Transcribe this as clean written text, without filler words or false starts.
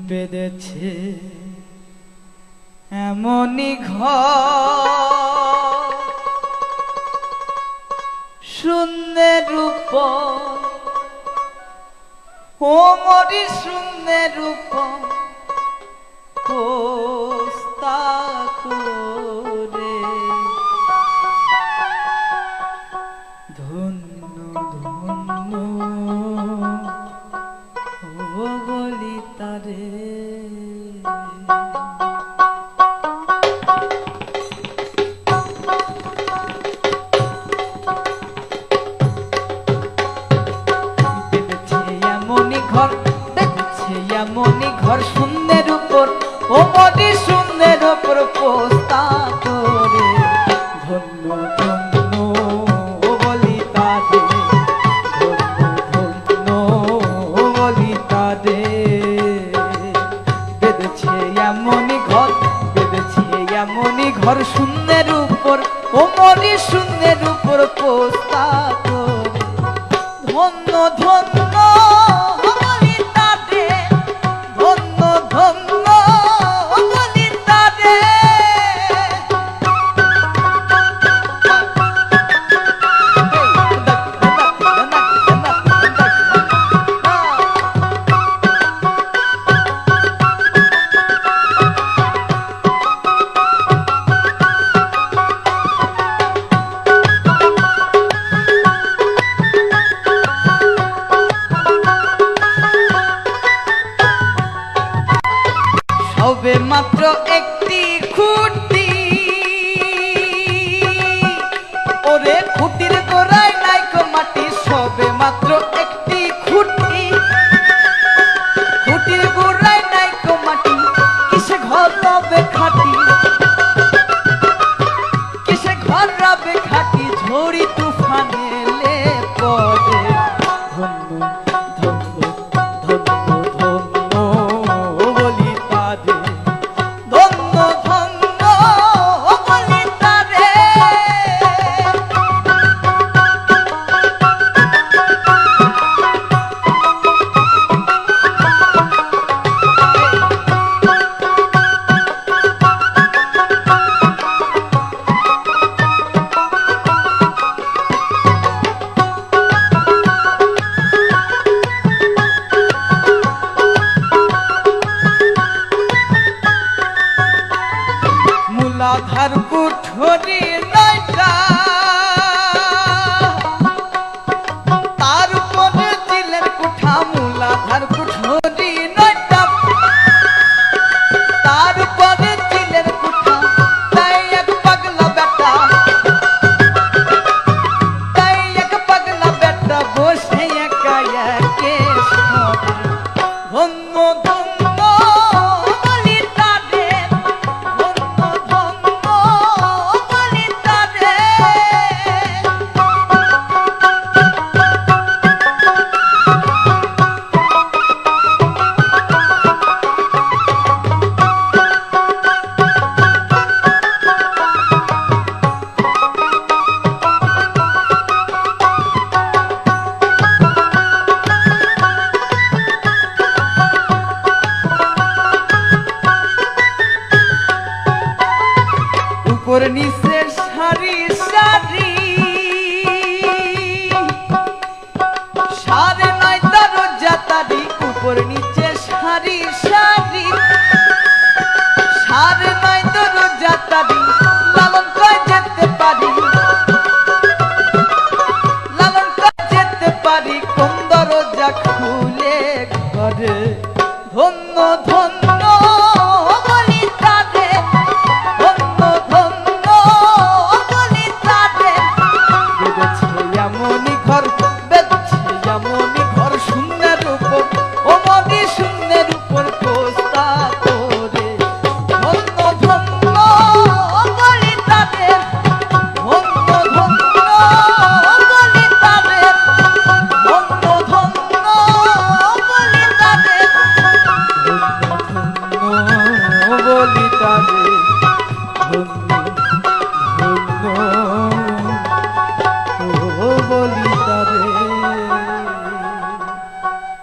বেঁধেছে এমনই ঘর শূন্যের উপর ও মরি শূন্যের উপর পোস্তা করে ধন্য ধন্য ও বলি তারে এমনই ঘর শূন্যের উপর ও মরি শূন্যের উপর পোস্তা করে ধন্য ধন্য ও বলি তারে ধন্য ধন্য ও বলি তারে বেঁধেছে এমনই ঘর শূন্যের উপর ও মরি শূন্যের উপর পোস্তা করে ধন্য ধন্য সবে মাত্র একটি খুঁটি ওরে খুঁটির গোড়ায় নাইকো মাটি সবে মাত্র একটি খুঁটি খুঁটির গোড়ায় নাইকো মাটি কিসে ঘর রবে খাটি কিসে ঘর রবে খাটি ঝড়ি তুফান এলে পড়ে ধন্য ধন্য ধন্য ধন্য বলি তারে ধন্য ধন্য বলি তারে মূলাধার কুঠরি নয়টা তার উপরে দিলের কুঠা মূলাধার কুঠরি নয়টা তার উপরে দিলের কুঠা তাই এক পাগলা বেটা বসে একা একে ধন্য ধন্য বলি তারে ধন্য ধন্য বলি তারে উপর নিচে সারি সারি সারে নয় তার জাতারি উপর নিচে সারি সারি সারে নয় তোর জাতারি লালন কয় যেতে পারি লালন কয় যেতে পারি কোন দরজা খুলে ঘরে ধন্য ধন্য বলি তারে ধন্য ধন্য বলি তারে বেঁধেছে এমনই ঘর শূন্যের উপর ও মরি শূন্যের